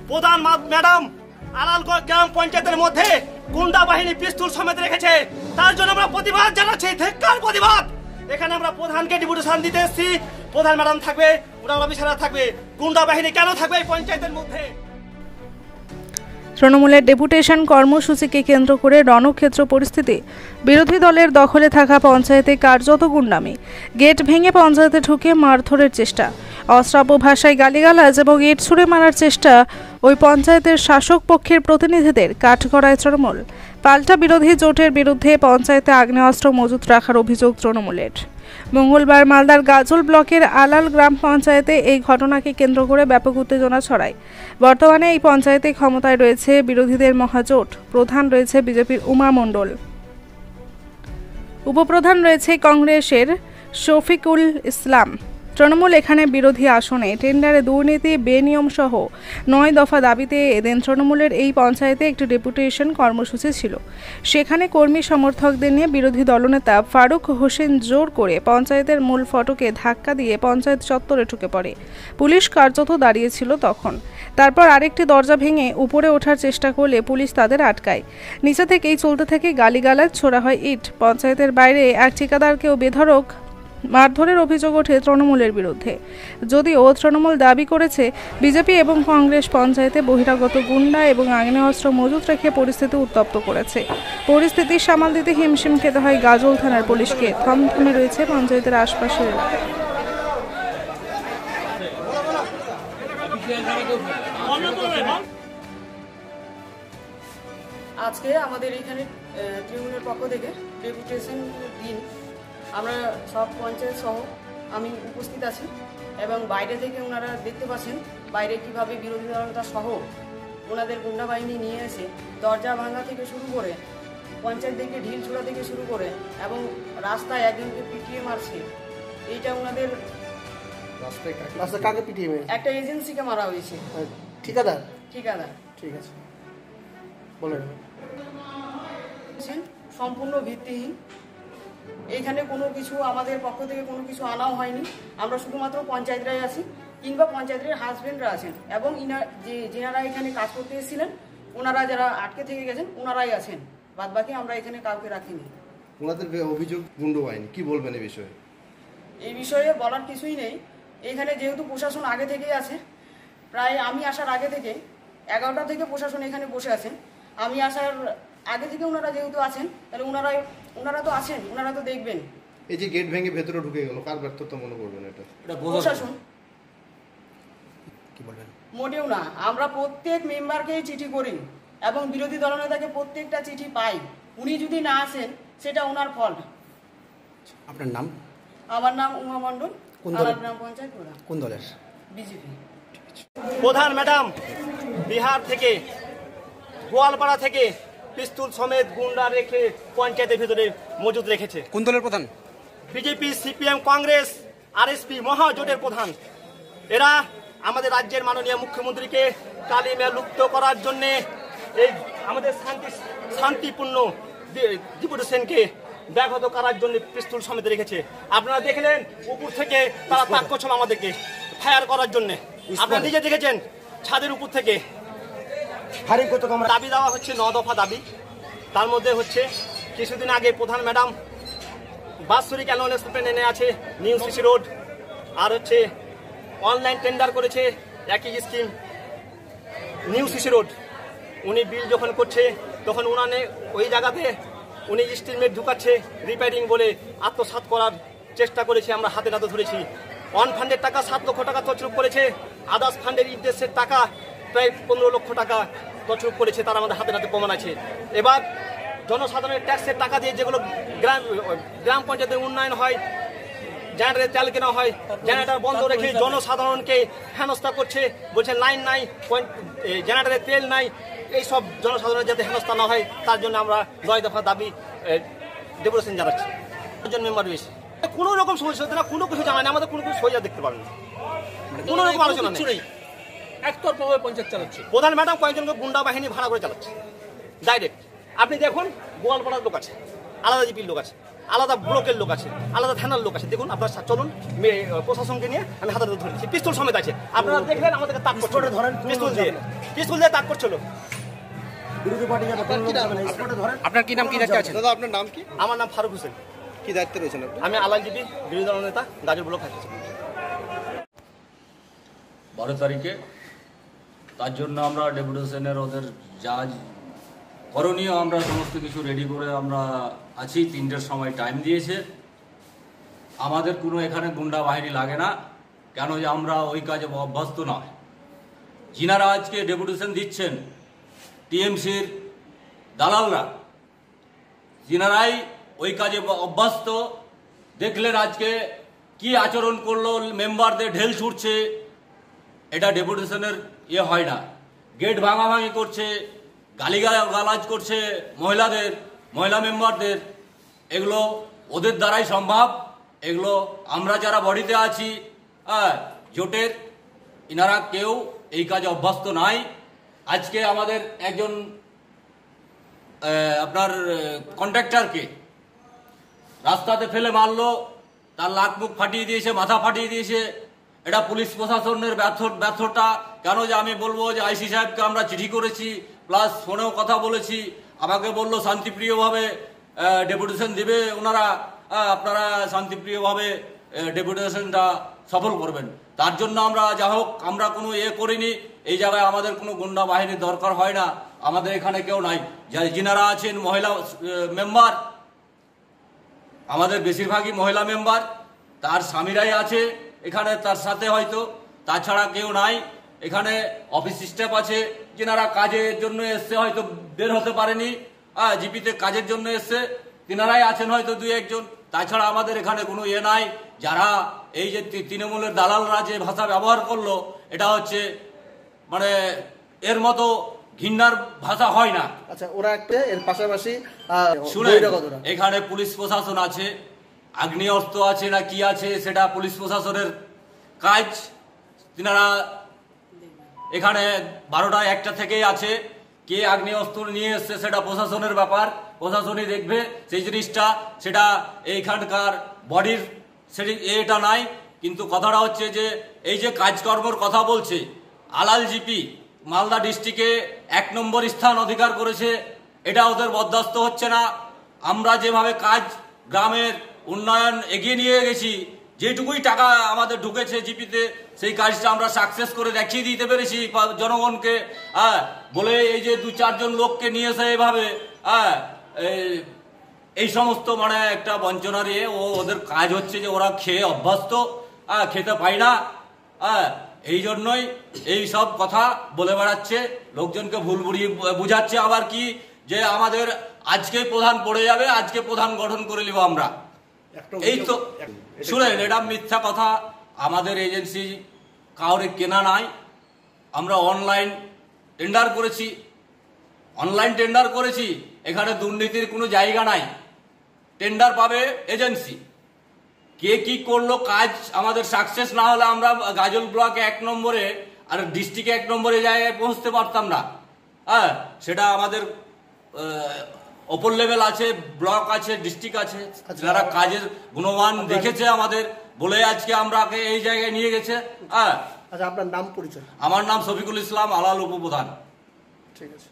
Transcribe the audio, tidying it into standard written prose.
প্রধান ম্যাডাম আলালগড় গ্রাম পঞ্চায়েতের মধ্যে গুন্ডা বাহিনী পিস্তল সমেত রেখেছে। তার জন্য আমরা প্রতিবাদ জানাচ্ছি, ধিক্কার প্রতিবাদ। এখানে আমরা প্রধানকে ডেপুটেশন দিতে এসেছি, প্রধান ম্যাডাম থাকবে, প্রধান অফিসাররা থাকবে, গুন্ডা বাহিনী কেন থাকবে এই পঞ্চায়েতের মধ্যে? তৃণমূলের ডেপুটেশন কর্মসূচিকে কেন্দ্র করে রণক্ষেত্র পরিস্থিতি। বিরোধী দলের দখলে থাকা পঞ্চায়েতে কার্যত গুন্ডামি, গেট ভেঙে পঞ্চায়েতে ঢুকে মারধরের চেষ্টা, অশ্রাব্য ভাষায় গালিগালাজ এবং ইট ছুঁড়ে মারার চেষ্টা। ওই পঞ্চায়েতের শাসক পক্ষের প্রতিনিধিদের কাঠগড়ায় তৃণমূল। পাল্টা বিরোধী জোটের বিরুদ্ধে পঞ্চায়েতে আগ্নেয়াস্ত্র মজুত রাখার অভিযোগ তৃণমূলের। মঙ্গলবার মালদার গাজল ব্লকের আলাল গ্রাম পঞ্চায়েতে এই ঘটনাকে কেন্দ্র করে ব্যাপক উত্তেজনা ছড়ায়। বর্তমানে এই পঞ্চায়েতে ক্ষমতায় রয়েছে বিরোধীদের মহাজোট। প্রধান রয়েছে বিজেপির উমা মণ্ডল, উপপ্রধান রয়েছে কংগ্রেসের শফিকুল ইসলাম। তৃণমূল এখানে বিরোধী আসনে টেন্ডারে দুর্নীতি, বেনিয়ম সহ 9 দফা দাবিতে এদিন তৃণমূলের এই পঞ্চায়েতে একটি ডেপুটেশন কর্মসূচি ছিল। সেখানে কর্মী সমর্থকদের নিয়ে বিরোধী দলনেতা ফারুক হোসেন জোর করে পঞ্চায়েতের মূল ফটকে ধাক্কা দিয়ে পঞ্চায়েত চত্বরে ঢুকে পড়ে। পুলিশ কার্যত দাঁড়িয়েছিল তখন। তারপর আরেকটি দরজা ভেঙে উপরে ওঠার চেষ্টা করলে পুলিশ তাদের আটকায়। নিচে থেকেই চলতে থাকে গালিগালাজ, ছোড়া হয় ইট। পঞ্চায়েতের বাইরে এক ঠিকাদারকেও বেধড়ক মারধরের অভিযোগ ওঠে তৃণমূলের বিরুদ্ধে। যদিও তৃণমূল দাবি করেছে বিজেপি এবং কংগ্রেস পঞ্চায়েতে বহিরাগত গুন্ডা এবং আগ্নেয়াস্ত্র মজুত রেখে পরিস্থিতি উত্তপ্ত করেছে। পরিস্থিতি সামাল দিতে হিমশিম খেতে হয় গাজল থানার পুলিশকে। থমথমে রয়েছে পঞ্চায়েতের আশপাশের এলাকা। আজকে আমাদের এখানে তৃণমূলের পক্ষ থেকে ডেপুটেশন দিন আমরা সব পঞ্চায়েত সহ আমি উপস্থিত আছি এবং বাইরে থেকে ওনারা দেখতে পাচ্ছেন বাইরে কিভাবে বিরোধী দলনেতা সহ ওনাদের গুন্ডা বাহিনী নিয়ে এসে দরজা ভাঙা থেকে শুরু করে পঞ্চায়েত থেকে ঢিল ছোড়া থেকে শুরু করে এবং রাস্তায় একজনকে পিটিয়ে মারছে। এইটা ওনাদের কাকে পিটিয়ে একটা এজেন্সিকে মারা হয়েছে। ঠিকাদার ঠিকাদার ঠিক আছে বলেন। সম্পূর্ণ ভিত্তিহীন। এখানে কোনো কিছু আমাদের পক্ষ থেকে কোনো কিছু আনাও হয়নি। আমরা শুধুমাত্র পঞ্চায়েতরাই আছি কিংবা পঞ্চায়েতের হাজবেন্ডরা আছেন এবং যেনারা এখানে কাজ করতে এসেছিলেন ওনারা যারা আটকে থেকে গেছেন ওনারাই আছেন, বাদবাকি আমরা এখানে কাউকে রাখিনি। ওনাদের অভিযোগ গুন্ডা বাহিনী, কি বলবেন এই বিষয়ে? এই বিষয়ে বলার কিছুই নেই। এখানে যেহেতু প্রশাসন আগে থেকেই আছে, প্রায় আমি আসার আগে থেকে 11টা থেকে প্রশাসন এখানে বসে আছেন। আমি আসার আগে থেকে ওনারা যেহেতু আছেন তাহলে ওনারা তো আছেন, ওনারা তো দেখবেন। এই যে গেট ভেঙে ভেতরে ঢুকে গেল, কার ব্যর্থতা মনে করবেন এটা? প্রশাসন। কি বলবেন? মোটেও না। আমরা প্রত্যেক মেম্বারকেই চিঠি করি এবং বিরোধী দলনেতাকে প্রত্যেকটা চিঠি পাই। উনি যদি না আসেন সেটা ওনার ফল্ট। আপনার নাম? আমার নাম উমা মণ্ডল, আলাল গ্রাম পঞ্চায়েত প্রধান। কোন দলের? বিজেপি। প্রধান ম্যাডাম বিহার থেকে, গোয়ালপাড়া থেকে পিস্তল সমেত গুন্ডা রেখে পঞ্চায়েতের ভিতরে মজুদ রেখেছে। কোন দলের প্রধান? বিজেপি, সিপিএম, কংগ্রেস, আরএসপি মহাজোটের প্রধান। এরা আমাদের রাজ্যের মাননীয় মুখ্যমন্ত্রীকে কালিমে লুপ্ত করার জন্যে এই আমাদের শান্তিপূর্ণ ডেপুটেশনকে ব্যাঘাত করার জন্য পিস্তল সমেত রেখেছে। আপনারা দেখলেন উপর থেকে তারা তাক করছিল আমাদেরকে ফায়ার করার জন্য। আপনারা নিজে দেখেছেন ছাদের উপর থেকে দাবি দেওয়া হচ্ছে 9 দফা দাবি। তার মধ্যে হচ্ছে কিছুদিন আগে প্রধান ম্যাডাম বাৎসরিক অ্যানুয়াল স্টুডেন্ট এনে আছে নিউ সিসি রোড, আর হচ্ছে অনলাইন টেন্ডার করেছে একই স্কিম নিউ সিসি রোড। উনি বিল যখন করছে তখন উনানে ওই জায়গাতে উনি স্টিলমেট ঢুকাচ্ছে রিপেয়ারিং বলে আত্মসাৎ করার চেষ্টা করেছে। আমরা হাতে নাতে ধরেছি। অন ফান্ডের টাকা 7 লক্ষ টাকা তছরূপ করেছে, আদার্স ফান্ডের ইন্টারেস্টের টাকা প্রায় 15 লক্ষ টাকা তছরূপ করেছে। তারা আমাদের হাতে নাতে প্রমাণ আছে। এবার জনসাধারণের ট্যাক্সের টাকা দিয়ে যেগুলো গ্রাম পঞ্চায়েতের উন্নয়ন হয়, জেনারেটরের তেল কেনা হয়, জেনারেটর বন্ধ রেখে জনসাধারণকে হেনস্থা করছে। বলছে লাইন নাই, জেনারেটরের তেল নাই। এইসব জনসাধারণের যাতে হেনস্থা না হয় তার জন্য আমরা 9 দফা দাবি ডেপুটেশন জানাচ্ছি। 1 জন মেম্বার রয়েছে। কোনো রকম সমস্যা হচ্ছে না, কোনো কিছু জানা নেই, আমাদের কোনো কিছু সোজা দেখতে পারেন না, কোনো রকম আলোচনা নেই। একতরফাভাবে পঞ্চায়েত চালাচ্ছে। প্রধান ম্যাডাম কয়েকজনকে গুন্ডা বাহিনী ভাড়া করে চালাচ্ছে ডাইরেক্ট। আপনি দেখুন গোয়ালপাড়ার লোক আছে, আলাদা জিপির লোক আছে, আলাদা ব্লকের লোক আছে, আলাদা থানার লোক আছে। দেখুন আপনারা চলুন, প্রশাসনকে নিয়ে আমি হাতে ধরেছি, পিস্তল সমেত আছে। আপনারা দেখলেন আমাদেরকে তাপ পিস্তল দিয়ে পিস্তুল দিয়ে তাক করছিল। আপনার কি নাম, কি দায়িত্বে আছেন? দাদা আপনার নাম কি? আমার নাম ফারুক হোসেন, কি দায়িত্বে রয়েছেন আপনি? আমি আলালজিবি বিরোধী দল নেতা, গাজল ব্লক থাকছি। 12 তারিখে তার জন্য আমরা ডেপুটেশনের ওদের যা করণীয় আমরা সমস্ত কিছু রেডি করে আমরা আছি। 3টের সময় টাইম দিয়েছে। আমাদের কোনো এখানে গুন্ডা বাহিনী লাগে না, কেন যে আমরা ওই কাজে অভ্যস্ত নয়। যিনারা আজকে ডেপুটেশন দিচ্ছেন টিএমসির দালালরা, যিনারাই ওই কাজে অভ্যস্ত। দেখলেন আজকে কি আচরণ করলো, মেম্বারদের ঢেল ছুটছে। এটা ডেপুটেশনের হয় না। গেট ভাঙাভাঙি করছে, গালিগালাজ করছে মহিলা মেম্বারদের। এগুলো ওদের দ্বারাই সম্ভব। এগুলো আমরা যারা বডিতে আছি জোটের, ইনারা কেউ এই কাজে অভ্যস্ত নাই। আজকে আমাদের একজন আপনার কন্ট্রাক্টরকে রাস্তাতে ফেলে মারলো, তার লাক মুখ ফাটিয়ে দিয়েছে, মাথা ফাটিয়ে দিয়েছে। এটা পুলিশ প্রশাসনের ব্যর্থতা। কেন যে আমি বলবো যে আইসি সাহেবকে আমরা চিঠি করেছি, প্লাস ফোনেও কথা বলেছি। আমাকে বললো শান্তিপ্রিয়ভাবে ডেপুটেশন দেবে ওনারা, আপনারা শান্তিপ্রিয়ভাবে ডেপুটেশনটা সফল করবেন। তার জন্য আমরা যা হোক আমরা কোনো করিনি। এই জায়গায় আমাদের কোনো গুন্ডা বাহিনীর দরকার হয় না। আমাদের এখানে কেউ নাই। যিনারা আছেন মহিলা মেম্বার, আমাদের বেশিরভাগই মহিলা মেম্বার, তার স্বামীরাই আছে এখানে তার সাথে হয়তো, তাছাড়া কেউ নাই। এখানে অফিস স্টাফ আছে যিনারা কাজের জন্য এসছে, হয়তো বের হতে পারেনি, জিপিতে কাজের জন্য এসছে, তিনারাই আছেন হয়তো 2-1 জন। তাছাড়া আমাদের এখানে কোনো নাই। যারা এই যে তৃণমূলের দালালরা যে ভাষা ব্যবহার করলো, এটা হচ্ছে মানে এর মতো ঘৃণার ভাষা হয় না। আচ্ছা, ওরা একটা এর পাশাপাশি শুনে এখানে পুলিশ প্রশাসন আছে, আগ্নেয়াস্ত্র আছে না কি আছে সেটা পুলিশ প্রশাসনের কাজ। তিনারা এখানে 12টা 1টা থেকেই আছে। কে আগ্নেয়াস্ত্র নিয়ে এসছে সেটা প্রশাসনের ব্যাপার, প্রশাসনই দেখবে সেই জিনিসটা। সেটা এইখানকার বডির এটা নাই। কিন্তু কথাটা হচ্ছে যে এই যে কাজকর্মর কথা বলছে, আলাল জিপি মালদা ডিস্ট্রিক্টে 1 নম্বর স্থান অধিকার করেছে। এটা ওদের বরদাস্ত হচ্ছে না। আমরা যেভাবে কাজ গ্রামের উন্নয়ন এগিয়ে নিয়ে গেছি, যেটুকুই টাকা আমাদের ঢুকেছে জিপিতে, সেই কাজটা আমরা সাকসেস করে দেখিয়ে দিতে পেরেছি জনগণকে। বলে এই যে 2-4 জন লোককে নিয়ে এসে এভাবে এই সমস্ত মানে একটা বঞ্চনার ওদের কাজ হচ্ছে যে ওরা খেয়ে অভ্যস্ত, খেতে পায় না। এই জন্যই এই সব কথা বলে বেড়াচ্ছে, লোকজনকে ভুল বুঝাচ্ছে। আবার কি যে আমাদের আজকে প্রধান পড়ে যাবে, আজকে প্রধান গঠন করে নিব আমরা। এই তো শুনেন, এটা মিথ্যা কথা। আমাদের এজেন্সি কাউরে কেনা নাই। আমরা অনলাইন টেন্ডার করেছি। এখানে দুর্নীতির কোনো জায়গা নাই। টেন্ডার পাবে এজেন্সি। কে কি করলো কাজ আমাদের সাকসেস না হলে আমরা গাজল ব্লকে 1 নম্বরে আর ডিস্ট্রিক্টে 1 নম্বরে জায়গায় পৌঁছতে পারতাম না। সেটা আমাদের অপর লেভেল আছে, ব্লক আছে, ডিস্ট্রিক্ট আছে, যারা কাজের গুণমান দেখেছে আমাদের বলে আজকে আমরাকে এই জায়গায় নিয়ে গেছে। আচ্ছা, আপনার নাম পরিচয়? আমার নাম শফিকুল ইসলাম, আলাল উপপ্রধান। ঠিক আছে।